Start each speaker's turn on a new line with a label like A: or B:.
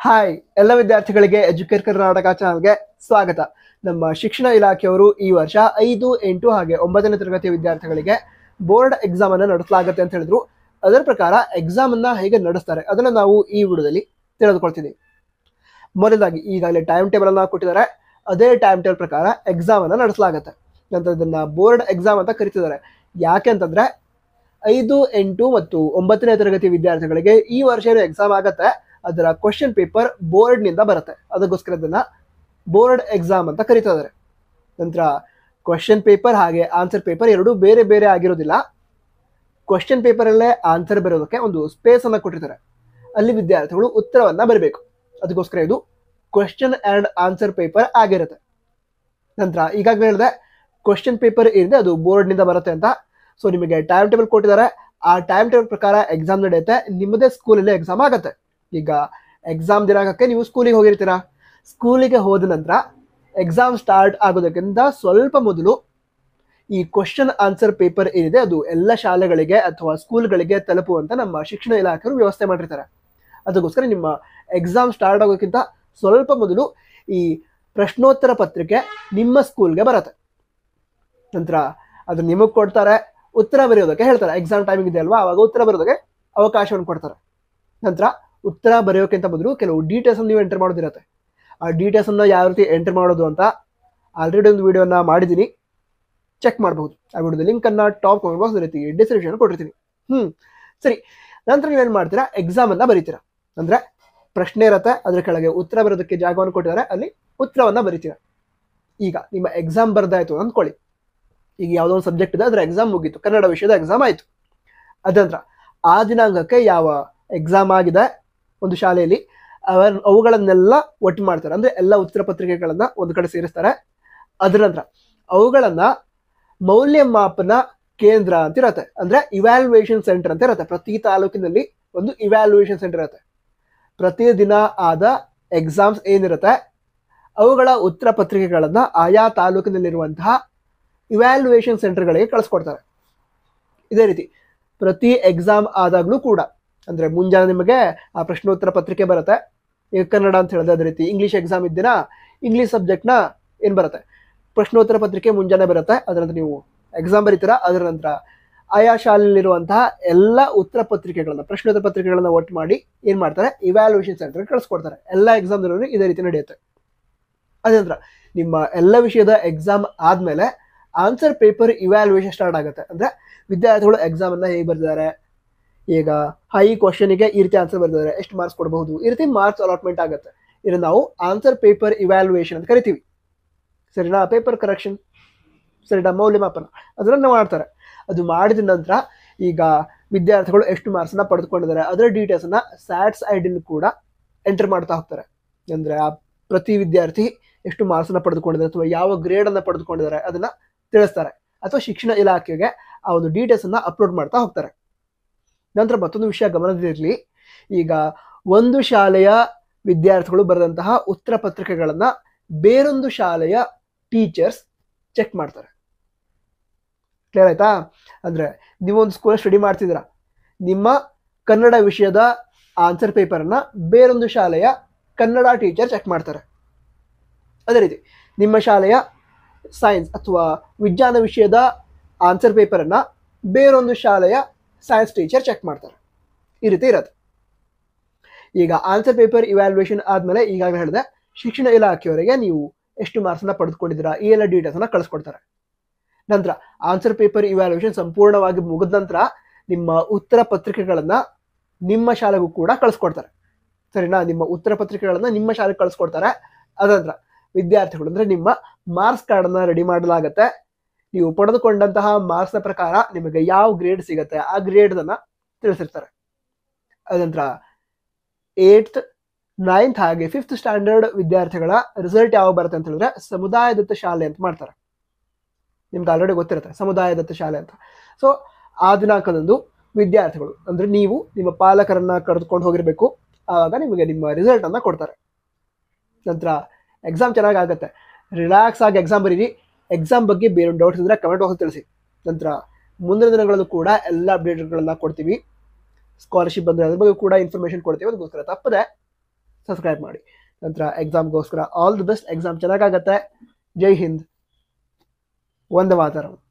A: Hi ಎಲ್ಲ ವಿದ್ಯಾರ್ಥಿಗಳಿಗೆ educate Karnataka ಚಾನಲ್ಗೆ ಸ್ವಾಗತ. ನಮ್ಮ ಶಿಕ್ಷಣ ಇಲಾಖೆಯವರು ಈ ವರ್ಷ 5, 8 ಹಾಗೆ 9ನೇ ತರಗತಿಯ ವಿದ್ಯಾರ್ಥಿಗಳಿಗೆ ಬೋರ್ಡ್ ಎಕ್ಸಾಮ್ ಅನ್ನು ನಡೆಸಲಾಗುತ್ತೆ ಅಂತ ಹೇಳಿದ್ರು. ಅದರ ಪ್ರಕಾರ ಎಕ್ಸಾಮ್ ಅನ್ನ ಹೇಗೆ ನಡೆಸ್ತಾರೆ ಅದನ್ನ ನಾವು ಈ ವಿಡಿಯೋದಲ್ಲಿ ತಿಳಿದುಕೊಳ್ತಿದ್ದೀವಿ. ಮೊದಲಾಗಿ ಈಗಾಗಲೇ ಟೈಮ್ ಟೇಬಲ್ ಅನ್ನ ಕೊಟ್ಟಿದ್ದಾರೆ. ಅದೇ ಟೈಮ್ ಟೇಬಲ್ ಪ್ರಕಾರ ಎಕ್ಸಾಮ್ ಅನ್ನ ನಡೆಸಲಾಗುತ್ತೆ. ನಂತರ ಇದನ್ನ ಬೋರ್ಡ್ ಎಕ್ಸಾಮ್ ಅಂತ ಕರೀತಿದ್ದಾರೆ. ಯಾಕೆ ಅಂತಂದ್ರೆ 5, 8 ಮತ್ತು 9ನೇ ತರಗತಿ ವಿದ್ಯಾರ್ಥಿಗಳಿಗೆ ಈ ವರ್ಷ ಏನು ಎಕ್ಸಾಮ್ ಆಗುತ್ತೆ ಅದರ ಕ್ವಶನ್ ಪೇಪರ್ ಬೋರ್ಡ್ ನಿಂದ ಬರುತ್ತೆ. ಅದಕ್ಕೋಸ್ಕರ ಇದನ್ನ ಬೋರ್ಡ್ ಎಕ್ಸಾಮ್ ಅಂತ ಕರೀತಿದ್ದಾರೆ. ನಂತರ ಕ್ವಶನ್ ಪೇಪರ್ ಹಾಗೆ ಆನ್ಸರ್ ಪೇಪರ್ ಎರಡೂ ಬೇರೆ ಬೇರೆ ಆಗಿರೋದಿಲ್ಲ. ಕ್ವಶನ್ ಪೇಪರ್ ಅಲ್ಲೇ ಆನ್ಸರ್ ಬರೋದಕ್ಕೆ ಒಂದು ಸ್ಪೇಸ್ ಅನ್ನ ಕೊಟ್ಟಿರ್ತಾರೆ. ಅಲ್ಲಿ ವಿದ್ಯಾರ್ಥಿಗಳು ಉತ್ತರವನ್ನ ಬರಬೇಕು. ಅದಕ್ಕೋಸ್ಕರ ಇದು ಕ್ವಶನ್ ಅಂಡ್ ಆನ್ಸರ್ ಪೇಪರ್ ಆಗಿರುತ್ತೆ. ನಂತರ ಈಗಾಗಲೇ ಹೇಳಿದೆ ಕ್ವಶನ್ ಪೇಪರ್ ಏನಿದೆ ಅದು ಬೋರ್ಡ್ ನಿಂದ ಬರುತ್ತೆ ಅಂತ. ಸೊ ನಿಮಗೆ ಟೈಮ್ ಟೇಬಲ್ ಕೊಟ್ಟಿದ್ದಾರೆ. ಆ ಟೈಮ್ ಟೇಬಲ್ ಪ್ರಕಾರ ಎಕ್ಸಾಮ್ ನಡೆಯುತ್ತೆ. ನಿಮ್ಮದೇ ಸ್ಕೂಲಲ್ಲಿ ಎಕ್ಸಾಮ್ ಆಗುತ್ತೆ. ಈಗ ಎಕ್ಸಾಮ್ ದಿನಾಂಕಕ್ಕೆ ನೀವು ಸ್ಕೂಲಿಗೆ ಹೋಗಿರ್ತೀರಾ. ಸ್ಕೂಲಿಗೆ ಹೋದ ನಂತರ ಎಕ್ಸಾಮ್ ಸ್ಟಾರ್ಟ್ ಆಗೋದಕ್ಕಿಂತ ಸ್ವಲ್ಪ ಮೊದಲು ಈ ಕ್ವಶನ್ ಆನ್ಸರ್ ಪೇಪರ್ ಏನಿದೆ ಅದು ಎಲ್ಲ ಶಾಲೆಗಳಿಗೆ ಅಥವಾ ಸ್ಕೂಲ್ಗಳಿಗೆ ತಲುಪುವಂತ ನಮ್ಮ ಶಿಕ್ಷಣ ಇಲಾಖೆಯವರು ವ್ಯವಸ್ಥೆ ಮಾಡಿರ್ತಾರೆ. ಅದಕ್ಕೋಸ್ಕರ ನಿಮ್ಮ ಎಕ್ಸಾಮ್ ಸ್ಟಾರ್ಟ್ ಆಗೋಕ್ಕಿಂತ ಸ್ವಲ್ಪ ಮೊದಲು ಈ ಪ್ರಶ್ನೋತ್ತರ ಪತ್ರಿಕೆ ನಿಮ್ಮ ಸ್ಕೂಲ್ಗೆ ಬರುತ್ತೆ. ನಂತರ ಅದು ನಿಮಗೆ ಕೊಡ್ತಾರೆ. ಉತ್ತರ ಬರೆಯೋದಕ್ಕೆ ಹೇಳ್ತಾರೆ. ಎಕ್ಸಾಮ್ ಟೈಮಿಂಗ್ ಇದೆ ಅಲ್ವಾ, ಅವಾಗ ಉತ್ತರ ಬರೆಯೋದಕ್ಕೆ ಅವಕಾಶವನ್ನು ಕೊಡ್ತಾರೆ. ನಂತರ ಉತ್ತರ ಬರೆಯೋಕ್ಕಿಂತ ಮೊದಲು ಕೆಲವು ಡೀಟೇಲ್ಸ್ ನೀವು ಎಂಟರ್ ಮಾಡೋದಿರುತ್ತೆ. ಆ ಡೀಟೇಲ್ಸ್ ಅನ್ನ ಯಾವ ರೀತಿ ಎಂಟರ್ ಮಾಡೋದು ಅಂತ ಆಲ್ರೆಡಿ ಒಂದು ವಿಡಿಯೋನ ಮಾಡಿದ್ದೀನಿ, ಚೆಕ್ ಮಾಡಬಹುದು. ಆ ವಿಡಿಯೋದ ಲಿಂಕ್ ಅನ್ನ ಟಾಪ್ ಕಾಮೆಂಟ್ ಬಾಕ್ಸ್ ರೀತಿ ಡಿಸ್ಕ್ರಿಪ್ಷನ್ ಕೊಟ್ಟಿರ್ತೀನಿ. ಸರಿ, ನಂತರ ನೀವೇನ್ ಮಾಡ್ತೀರಾ, ಎಕ್ಸಾಮ್ ಅನ್ನ ಬರೀತೀರಾ. ಅಂದ್ರೆ ಪ್ರಶ್ನೆ ಇರುತ್ತೆ, ಅದ್ರ ಕೆಳಗೆ ಉತ್ತರ ಬರೋದಕ್ಕೆ ಜಾಗವನ್ನು ಕೊಟ್ಟಿದ್ದಾರೆ, ಅಲ್ಲಿ ಉತ್ತರವನ್ನ ಬರೀತೀರಾ. ಈಗ ನಿಮ್ಮ ಎಕ್ಸಾಮ್ ಬರ್ದಾಯ್ತು ಅಂದ್ಕೊಳ್ಳಿ. ಈಗ ಯಾವುದೋ ಒಂದು ಸಬ್ಜೆಕ್ಟ್ ಇದೆ, ಅದರ ಎಕ್ಸಾಮ್ ಮುಗೀತು, ಕನ್ನಡ ವಿಷಯದ ಎಕ್ಸಾಮ್ ಆಯ್ತು. ಅದಂತರ ಆ ದಿನಾಂಕಕ್ಕೆ ಯಾವ ಎಕ್ಸಾಮ್ ಆಗಿದೆ ಒಂದು ಶಾಲೆಯಲ್ಲಿ ಅವುಗಳನ್ನೆಲ್ಲ ಒಟ್ಟು ಮಾಡ್ತಾರೆ. ಅಂದ್ರೆ ಎಲ್ಲ ಉತ್ತರ ಪತ್ರಿಕೆಗಳನ್ನ ಒಂದು ಕಡೆ ಸೇರಿಸ್ತಾರೆ. ಅದರ ನಂತರ ಅವುಗಳನ್ನ ಮೌಲ್ಯಮಾಪನ ಕೇಂದ್ರ ಅಂತ ಇರತ್ತೆ, ಅಂದ್ರೆ ಇವ್ಯಾಲ್ಯೂಯೇಷನ್ ಸೆಂಟರ್ ಅಂತ ಇರತ್ತೆ. ಪ್ರತಿ ತಾಲೂಕಿನಲ್ಲಿ ಒಂದು ಇವ್ಯಾಲ್ಯೂಯೇಷನ್ ಸೆಂಟರ್ ಇರುತ್ತೆ. ಪ್ರತಿದಿನ ಆದ ಎಕ್ಸಾಮ್ಸ್ ಏನಿರುತ್ತೆ ಅವುಗಳ ಉತ್ತರ ಪತ್ರಿಕೆಗಳನ್ನ ಆಯಾ ತಾಲೂಕಿನಲ್ಲಿರುವಂತಹ ಇವ್ಯಾಲ್ಯೂಯೇಷನ್ ಸೆಂಟರ್ಗಳಿಗೆ ಕಳಿಸ್ಕೊಡ್ತಾರೆ. ಇದೇ ರೀತಿ ಪ್ರತಿ ಎಕ್ಸಾಮ್ ಆದಾಗ್ಲೂ ಕೂಡ, ಅಂದ್ರೆ ಮುಂಜಾನೆ ನಿಮಗೆ ಆ ಪ್ರಶ್ನೋತ್ತರ ಪತ್ರಿಕೆ ಬರುತ್ತೆ. ಈಗ ಕನ್ನಡ ಅಂತ ಹೇಳಿದ್ರೆ ಅದೇ ರೀತಿ ಇಂಗ್ಲಿಷ್ ಎಕ್ಸಾಮ್ ಇದ್ದೀರಾ, ಇಂಗ್ಲಿಷ್ ಸಬ್ಜೆಕ್ಟ್ನ ಏನು ಬರುತ್ತೆ ಪ್ರಶ್ನೋತ್ತರ ಪತ್ರಿಕೆ ಮುಂಜಾನೆ ಬರುತ್ತೆ. ಅದರ ನಂತರ ನೀವು ಎಕ್ಸಾಮ್ ಬರೀತೀರಾ. ಅದರ ನಂತರ ಆಯಾ ಶಾಲೆಯಲ್ಲಿರುವಂತಹ ಎಲ್ಲ ಉತ್ತರ ಪತ್ರಿಕೆಗಳನ್ನ ಪ್ರಶ್ನೋತ್ತರ ಪತ್ರಿಕೆಗಳನ್ನ ಒಟ್ಟು ಮಾಡಿ ಏನ್ ಮಾಡ್ತಾರೆ, ಇವ್ಯಾಲ್ಯೂಯೇಷನ್ ಸೆಂಟರ್ಗೆ ಕಳಿಸ್ಕೊಡ್ತಾರೆ. ಎಲ್ಲ ಎಕ್ಸಾಮ್ ಇದೇ ರೀತಿ ನಡೆಯುತ್ತೆ. ಅದೇ ನಂತರ ನಿಮ್ಮ ಎಲ್ಲ ವಿಷಯದ ಎಕ್ಸಾಮ್ ಆದ್ಮೇಲೆ ಆನ್ಸರ್ ಪೇಪರ್ ಇವ್ಯಾಲ್ಯೂಯೇಷನ್ ಸ್ಟಾರ್ಟ್ ಆಗುತ್ತೆ. ಅಂದ್ರೆ ವಿದ್ಯಾರ್ಥಿಗಳು ಎಕ್ಸಾಮ್ ಅನ್ನ ಹೇಗೆ ಬರ್ದಿದ್ದಾರೆ, ಈಗ ಹೈ ಕ್ವಶನ್ಗೆ ಈ ರೀತಿ ಆನ್ಸರ್ ಬರ್ದಿದ್ದಾರೆ, ಎಷ್ಟು ಮಾರ್ಕ್ಸ್ ಕೊಡಬಹುದು, ಈ ರೀತಿ ಮಾರ್ಕ್ಸ್ ಅಲಾಟ್ಮೆಂಟ್ ಆಗುತ್ತೆ. ಇದನ್ನು ನಾವು ಆನ್ಸರ್ ಪೇಪರ್ ಇವ್ಯಾಲ್ಯೂಯೇಷನ್ ಅಂತ ಕರಿತೀವಿ. ಸರಿನಾ? ಪೇಪರ್ ಕರೆಕ್ಷನ್, ಸರಿನಾ? ಮೌಲ್ಯಮಾಪನ ಅದನ್ನ ಮಾಡ್ತಾರೆ. ಅದು ಮಾಡಿದ ನಂತರ ಈಗ ವಿದ್ಯಾರ್ಥಿಗಳು ಎಷ್ಟು ಮಾರ್ಕ್ಸ್ ನ ಪಡೆದುಕೊಂಡಿದ್ದಾರೆ ಅದರ ಡೀಟೇಲ್ಸ್ ಅನ್ನ ಸ್ಯಾಟ್ಸ್ ಐಡಿಲ್ ಕೂಡ ಎಂಟರ್ ಮಾಡ್ತಾ ಹೋಗ್ತಾರೆ. ಅಂದ್ರೆ ಆ ಪ್ರತಿ ವಿದ್ಯಾರ್ಥಿ ಎಷ್ಟು ಮಾರ್ಕ್ಸ್ ನ ಪಡೆದುಕೊಂಡಿದ್ದಾರೆ ಅಥವಾ ಯಾವ ಗ್ರೇಡ್ ಅನ್ನ ಪಡೆದುಕೊಂಡಿದ್ದಾರೆ ಅದನ್ನ ತಿಳಿಸ್ತಾರೆ. ಅಥವಾ ಶಿಕ್ಷಣ ಇಲಾಖೆಗೆ ಆ ಒಂದು ಡೀಟೇಲ್ಸ್ ಅನ್ನ ಅಪ್ಲೋಡ್ ಮಾಡ್ತಾ ಹೋಗ್ತಾರೆ. ನಂತರ ಮತ್ತೊಂದು ವಿಷಯ ಗಮನದಲ್ಲಿರಲಿ. ಈಗ ಒಂದು ಶಾಲೆಯ ವಿದ್ಯಾರ್ಥಿಗಳು ಬರೆದಂತಹ ಉತ್ತರ ಪತ್ರಿಕೆಗಳನ್ನ ಬೇರೊಂದು ಶಾಲೆಯ ಟೀಚರ್ಸ್ ಚೆಕ್ ಮಾಡ್ತಾರೆ. ಕ್ಲಿಯರ್ ಆಯ್ತಾ? ಅಂದ್ರೆ ನೀವೊಂದು ಸ್ಕೂಲ್ ಸ್ಟಡಿ ಮಾಡ್ತಿದ್ದೀರಾ, ನಿಮ್ಮ ಕನ್ನಡ ವಿಷಯದ ಆನ್ಸರ್ ಪೇಪರ್ನ ಬೇರೊಂದು ಶಾಲೆಯ ಕನ್ನಡ ಟೀಚರ್ ಚೆಕ್ ಮಾಡ್ತಾರೆ. ಅದೇ ರೀತಿ ನಿಮ್ಮ ಶಾಲೆಯ ಸೈನ್ಸ್ ಅಥವಾ ವಿಜ್ಞಾನ ವಿಷಯದ ಆನ್ಸರ್ ಪೇಪರನ್ನ ಬೇರೊಂದು ಶಾಲೆಯ ಸೈನ್ಸ್ ಟೀಚರ್ ಚೆಕ್ ಮಾಡ್ತಾರೆ. ಈ ರೀತಿ ಇರುತ್ತೆ. ಈಗ ಆನ್ಸರ್ ಪೇಪರ್ ಇವ್ಯಾಲ್ಯೂಯೇಷನ್ ಆದ್ಮೇಲೆ ಈಗಾಗಲೇ ಹೇಳಿದೆ ಶಿಕ್ಷಣ ಇಲಾಖೆಯವರಿಗೆ ನೀವು ಎಷ್ಟು ಮಾರ್ಕ್ಸ್ ನ ಪಡೆದುಕೊಂಡಿದ್ದೀರಾ ಈ ಎಲ್ಲ ಡೀಟೇಲ್ಸ್ ಅನ್ನ ಕಳಿಸ್ಕೊಡ್ತಾರೆ. ನಂತರ ಆನ್ಸರ್ ಪೇಪರ್ ಇವ್ಯಾಲ್ಯೂಯೇಷನ್ ಸಂಪೂರ್ಣವಾಗಿ ಮುಗಿದ ನಂತರ ನಿಮ್ಮ ಉತ್ತರ ಪತ್ರಿಕೆಗಳನ್ನ ನಿಮ್ಮ ಶಾಲೆಗೂ ಕೂಡ ಕಳಿಸ್ಕೊಡ್ತಾರೆ. ಸರಿನಾ? ನಿಮ್ಮ ಉತ್ತರ ಪತ್ರಿಕೆಗಳನ್ನ ನಿಮ್ಮ ಶಾಲೆಗೆ ಕಳಿಸ್ಕೊಡ್ತಾರೆ. ಅದಂತರ ವಿದ್ಯಾರ್ಥಿಗಳು ಅಂದ್ರೆ ನಿಮ್ಮ ಮಾರ್ಕ್ಸ್ ಕಾರ್ಡ್ ಅನ್ನ ರೆಡಿ ಮಾಡಲಾಗತ್ತೆ. ನೀವು ಪಡೆದುಕೊಂಡಂತಹ ಮಾರ್ಕ್ಸ್ ನ ಪ್ರಕಾರ ನಿಮಗೆ ಯಾವ ಗ್ರೇಡ್ ಸಿಗುತ್ತೆ ಆ ಗ್ರೇಡ್ ಅನ್ನ ತಿಳಿಸಿರ್ತಾರೆ. ಅದಂತರ 8th, 9th ಹಾಗೆ 5th ಸ್ಟ್ಯಾಂಡರ್ಡ್ ವಿದ್ಯಾರ್ಥಿಗಳ ರಿಸಲ್ಟ್ ಯಾವಾಗ ಬರುತ್ತೆ ಅಂತ ಹೇಳಿದ್ರೆ ಸಮುದಾಯ ದತ್ತ ಶಾಲೆ ಅಂತ ಮಾಡ್ತಾರೆ. ನಿಮ್ಗೆ ಆಲ್ರೆಡಿ ಗೊತ್ತಿರುತ್ತೆ ಸಮುದಾಯ ದತ್ತ ಶಾಲೆ ಅಂತ. ಸೊ ಆ ದಿನಾಂಕದಂದು ವಿದ್ಯಾರ್ಥಿಗಳು ಅಂದ್ರೆ ನೀವು ನಿಮ್ಮ ಪಾಲಕರನ್ನ ಕರೆದುಕೊಂಡು ಹೋಗಿರ್ಬೇಕು. ಆವಾಗ ನಿಮಗೆ ನಿಮ್ಮ ರಿಸಲ್ಟ್ ಅನ್ನ ಕೊಡ್ತಾರೆ. ನಂತರ ಎಕ್ಸಾಮ್ ಚೆನ್ನಾಗಿ ಆಗುತ್ತೆ. ರಿಲ್ಯಾಕ್ಸ್ ಆಗಿ ಎಕ್ಸಾಮ್ ಬರೀರಿ. ಎಕ್ಸಾಮ್ ಬಗ್ಗೆ ಬೇರೆ ಡೌಟ್ಸ್ ಇದ್ರೆ ಕಮೆಂಟ್ ಬಾಕ್ಸ್ ತಿಳಿಸಿ. ನಂತರ ಮುಂದಿನ ದಿನಗಳಲ್ಲೂ ಕೂಡ ಎಲ್ಲ ಅಪ್ಡೇಟ್ಗಳನ್ನ ಕೊಡ್ತೀವಿ. ಸ್ಕಾಲರ್ಶಿಪ್ ಬಂದರೆ ಅದ್ರ ಬಗ್ಗೆ ಕೂಡ ಇನ್ಫಾರ್ಮೇಶನ್ ಕೊಡ್ತೀವಿ. ಅದಕ್ಕೋಸ್ಕರ ತಪ್ಪದೆ ಸಬ್ಸ್ಕ್ರೈಬ್ ಮಾಡಿ. ನಂತರ ಎಕ್ಸಾಮ್ಗೋಸ್ಕರ ಆಲ್ ದಿ ಬೆಸ್ಟ್. ಎಕ್ಸಾಮ್ ಚೆನ್ನಾಗಾಗತ್ತೆ. ಜೈ ಹಿಂದ್. ವಂದೇ ಮಾತರಂ.